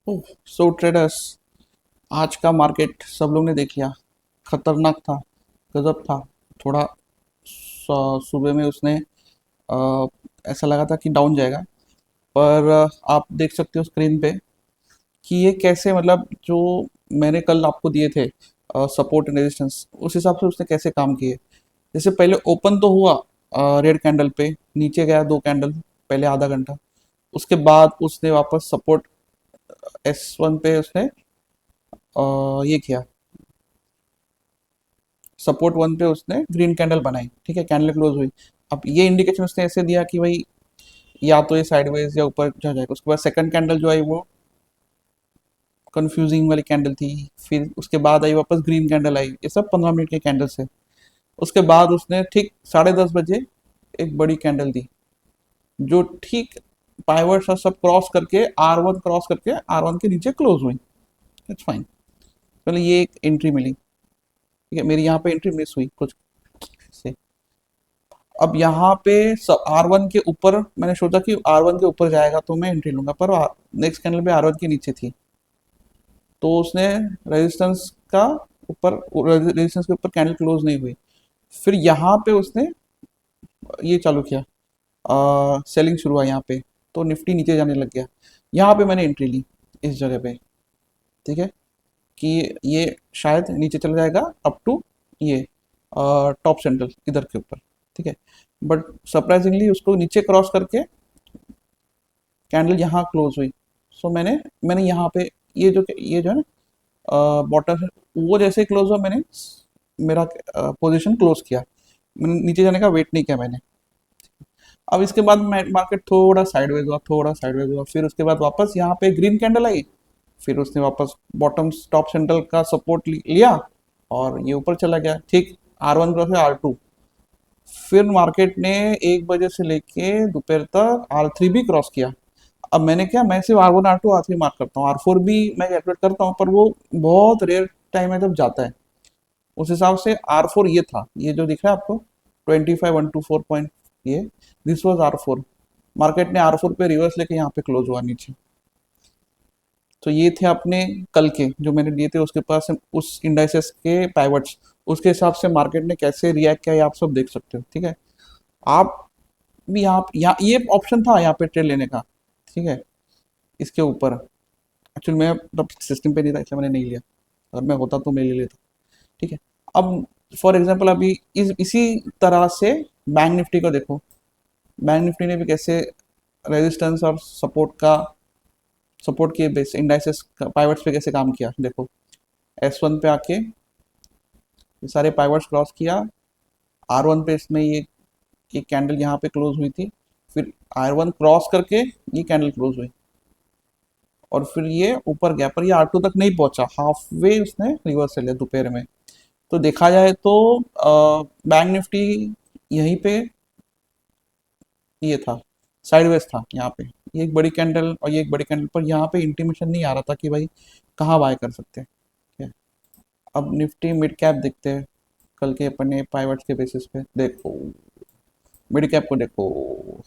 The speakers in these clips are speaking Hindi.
ओह, सो ट्रेडर्स, आज का मार्केट सब लोग ने देख लिया। खतरनाक था, गजब था। थोड़ा सुबह में उसने ऐसा लगा था कि डाउन जाएगा, पर आप देख सकते हो स्क्रीन पे कि ये कैसे, मतलब जो मैंने कल आपको दिए थे सपोर्ट एंड रेजिस्टेंस, उस हिसाब से उसने कैसे काम किए। जैसे पहले ओपन तो हुआ रेड कैंडल पे, नीचे गया 2 कैंडल पहले आधा घंटा, उसके बाद उसने वापस सपोर्ट S1 पे उसने ये किया, सपोर्ट 1 पे उसने ग्रीन कैंडल बनाई, ठीक है, कैंडल क्लोज हुई। अब ये इंडिकेशन उसने ऐसे दिया कि भाई या तो ये साइडवेज या ऊपर जा जाएगा। उसके बाद सेकंड कैंडल जो आई वो कंफ्यूजिंग वाली कैंडल थी। फिर उसके बाद आई वापस ग्रीन कैंडल आई। ये सब 15 मिनट के कैंडल्स है। उसके बाद उसने ठीक 10:30 बजे एक बड़ी कैंडल दी, जो ठीक पाइवट सा सब क्रॉस करके R1 क्रॉस करके R1 के नीचे क्लोज हुई। It's fine. पहले ये एक एंट्री मिली, ठीक है, मेरी यहाँ पे एंट्री मिस हुई कुछ से। अब यहाँ पे R1 के ऊपर मैंने सोचा कि R1 के ऊपर जाएगा तो मैं एंट्री लूंगा, पर नेक्स्ट कैंडल पे R1 के नीचे थी, तो उसने रेजिस्टेंस का ऊपर, रेजिस्टेंस के ऊपर कैंडल क्लोज नहीं हुई। फिर यहाँ पे उसने ये चालू किया, सेलिंग शुरू हुआ यहाँ पे, तो निफ्टी नीचे जाने लग गया। यहाँ पे मैंने एंट्री ली इस जगह पे, ठीक है, कि ये शायद नीचे चला जाएगा अप टू ये टॉप सेंट्रल इधर के ऊपर, ठीक है। बट सरप्राइजिंगली उसको नीचे क्रॉस करके कैंडल यहाँ क्लोज हुई। सो मैंने यहाँ पे ये जो है ना बॉटम है, वो जैसे क्लोज हुआ मैंने मेरा पोजीशन क्लोज किया। मैंने नीचे जाने का वेट नहीं किया मैंने। अब इसके बाद मार्केट थोड़ा साइडवेज हुआ, थोड़ा साइडवेज हुआ, फिर उसके बाद वापस यहाँ पे ग्रीन कैंडल आई। फिर उसने वापस बॉटम टॉप सेंट्रल का सपोर्ट लिया और ये ऊपर चला गया, ठीक R1 क्रॉस है R2। फिर मार्केट ने 1 बजे से लेके दोपहर तक R3 भी क्रॉस किया। अब मैंने क्या, मैं सिर्फ R1 R2 R3 मार्क करता हूँ, R4 भी मैं कैलकुलेट करता हूँ, पर वो बहुत रेयर टाइम है जब जाता है। उस हिसाब से R4 ये था, ये जो दिख रहा है आपको 25,124 पॉइंट, ये दिस वॉज R4। मार्केट ने R4 पे रिवर्स लेके यहाँ पे क्लोज हुआ नीचे। तो ये थे अपने कल के जो मैंने दिए थे, उसके पास उस इंडाइसेस के पाइवट्स, उसके हिसाब से मार्केट ने कैसे रिएक्ट किया ये आप सब देख सकते हो, ठीक है। आप भी यहाँ ये ऑप्शन था यहाँ पे ट्रेड लेने का, ठीक है, इसके ऊपर। एक्चुअली मैं तब सिस्टम पे नहीं था इसलिए मैंने नहीं लिया, अगर मैं होता तो मैं ले लेता, ठीक है। अब फॉर एग्जांपल अभी इसी तरह से बैंक निफ्टी को देखो। बैंक निफ्टी ने भी कैसे रेजिस्टेंस और सपोर्ट के बेस इंडाइसेस पाइवट्स पे कैसे काम किया देखो। S1 पे आके ये सारे पाइवट्स क्रॉस किया। R1 पे इसमें ये कैंडल यहाँ पे क्लोज हुई थी। फिर R1 क्रॉस करके ये कैंडल क्लोज हुई, और फिर ये ऊपर गया, पर ये R2 तक नहीं पहुंचा, हाफ वे उसने रिवर्स ले लिया दोपहर में। तो देखा जाए तो बैंक निफ्टी यहीं पे ये था, साइडवेज था यहाँ पे। ये एक बड़ी कैंडल और ये एक बड़ी कैंडल, पर यहाँ पे इंटीमेशन नहीं आ रहा था कि भाई कहाँ बाय कर सकते हैं, ठीक है। अब निफ्टी मिड कैप देखते हैं। कल के अपने पाइवट्स के बेसिस पे देखो, मिड कैप को देखो।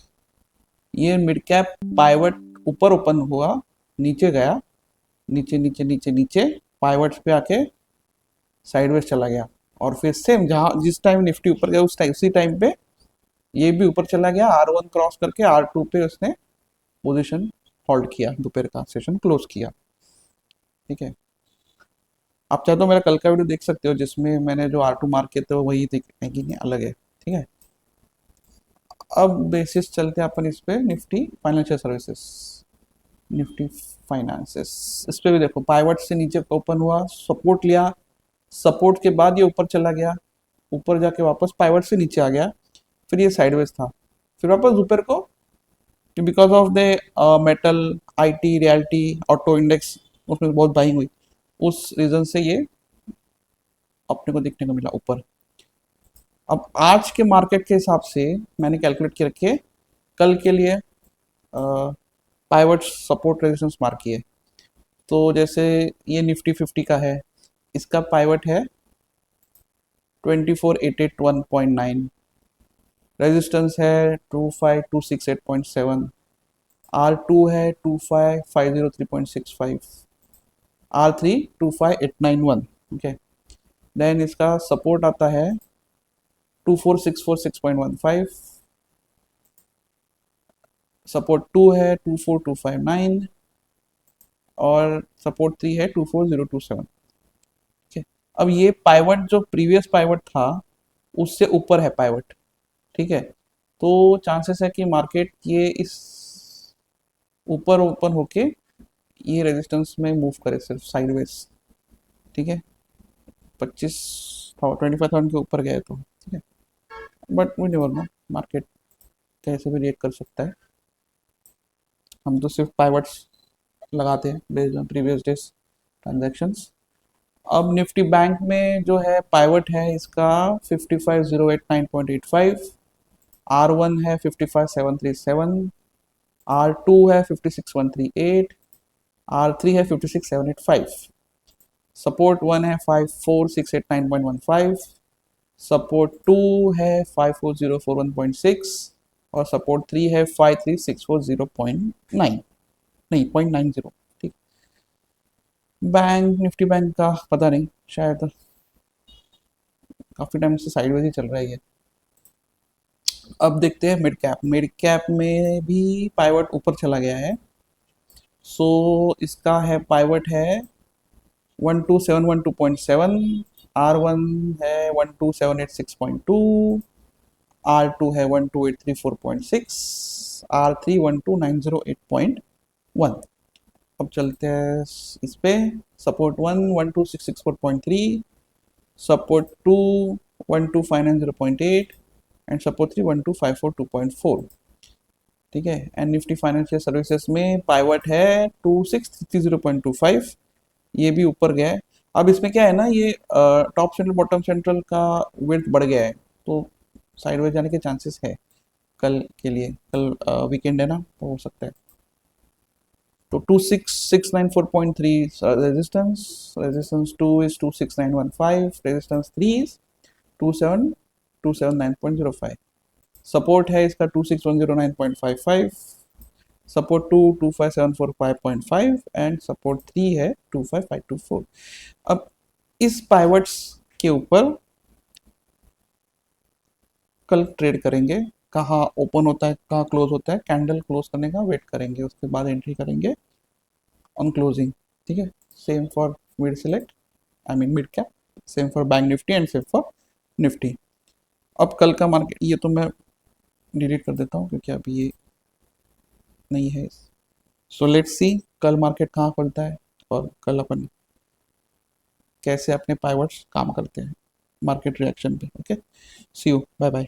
ये मिड कैप पाइवट ऊपर ओपन हुआ, नीचे गया, नीचे नीचे नीचे नीचे पाइवट्स पे आके साइडवेज चला गया। और फिर सेम जहाँ जिस टाइम निफ्टी ऊपर गया उस टाइम उसी टाइम पे ये भी ऊपर चला गया, R1 क्रॉस करके R2 पे उसने पोजीशन होल्ड किया, दोपहर का सेशन क्लोज किया, ठीक है। आप चाहे तो मेरा कल का वीडियो देख सकते हो, जिसमें मैंने जो R2 मार्क किए थे वो वही है कि नहीं अलग है, ठीक है। अब बेसिस चलते हैं अपन इस पे Nifty financial services, Nifty finances. इस पे भी देखो पाइवट से नीचे ओपन हुआ, सपोर्ट लिया, सपोर्ट के बाद ये ऊपर चला गया, ऊपर जाके वापस पाइवट से नीचे आ गया, फिर ये साइडवेज था। फिर वापस दोपहर को because of the metal, IT, realty, auto index, उसमें बहुत बाइंग हुई, उस रीजन से ये अपने को देखने को मिला ऊपर। अब आज के मार्केट के हिसाब से मैंने कैलकुलेट कर रखे कल के लिए पाइवट सपोर्ट रेजिस्टेंस मार्क किए। तो जैसे ये निफ्टी 50 का है, इसका पाइवट है 24,881.9, रेजिस्टेंस है 25,268.7, R2 है 25503.65, R3 25891, ओके। देन इसका सपोर्ट आता है 24646.15, सपोर्ट 2 है 24259 और सपोर्ट 3 है 24027, ठीक है। अब ये पाइवट जो प्रीवियस पाइवट था उससे ऊपर है पाइवट, ठीक है। तो चांसेस है कि मार्केट ये इस ऊपर ओपन होके ये रेजिस्टेंस में मूव करे सिर्फ साइडवेज, ठीक है। 25,000 के ऊपर गए तो, ठीक है। But we never know, market कैसे भी रिएक्ट कर सकता है। हम तो सिर्फ पाइवट्स लगाते हैं based on previous days transactions. अब निफ्टी बैंक में जो है पाइवट है इसका 55089.85, R1 है 55737, R2 है 56138, R3 है 56785, सपोर्ट 1 है 54689.15, सपोर्ट 2 है 54041.6 और सपोर्ट 3 है 53640.9, नहीं 0.90, ठीक। बैंक निफ्टी बैंक का पता नहीं, शायद काफ़ी टाइम से साइडवेज ही चल रहा है ये। अब देखते हैं मिड कैप, मिड कैप में भी पाइवट ऊपर चला गया है। सो इसका है पाइवट है 12712.7, R1 है 12786.2, R2 है 12834.6, R3 12908.1। अब चलते हैं इस पे, सपोर्ट 1 12664.3, सपोर्ट 2 12590.8 एंड सपोर्ट 3 12542.4, ठीक है। एंड निफ्टी फाइनेंशियल सर्विसेज में पाइवट है 2630.25, ये भी ऊपर गया है। अब इसमें क्या है ना, ये टॉप सेंट्रल बॉटम सेंट्रल का विड्थ बढ़ गया है, तो साइडवेज जाने के चांसेस है कल के लिए। कल वीकेंड है ना, तो हो सकता है। तो 26694.3 resistance, resistance 2 is 26915, resistance 3 is 27279.05, support है इसका 26109.55, सपोर्ट 2 25745.5 एंड सपोर्ट 3 है 25524। अब इस पाइवट्स के ऊपर कल ट्रेड करेंगे, कहाँ ओपन होता है कहाँ क्लोज होता है, कैंडल क्लोज करने का वेट करेंगे, उसके बाद एंट्री करेंगे ऑन क्लोजिंग, ठीक है। Same for mid select, I mean mid cap, same for bank Nifty and same for Nifty. अब कल का मार्केट, ये तो मैं डिलीट कर देता हूँ क्योंकि अभी ये नहीं है। सो लेट्स सी कल मार्केट कहाँ खुलता है और कल अपन कैसे अपने पाइवट्स काम करते हैं मार्केट रिएक्शन पे, okay. See you, bye bye.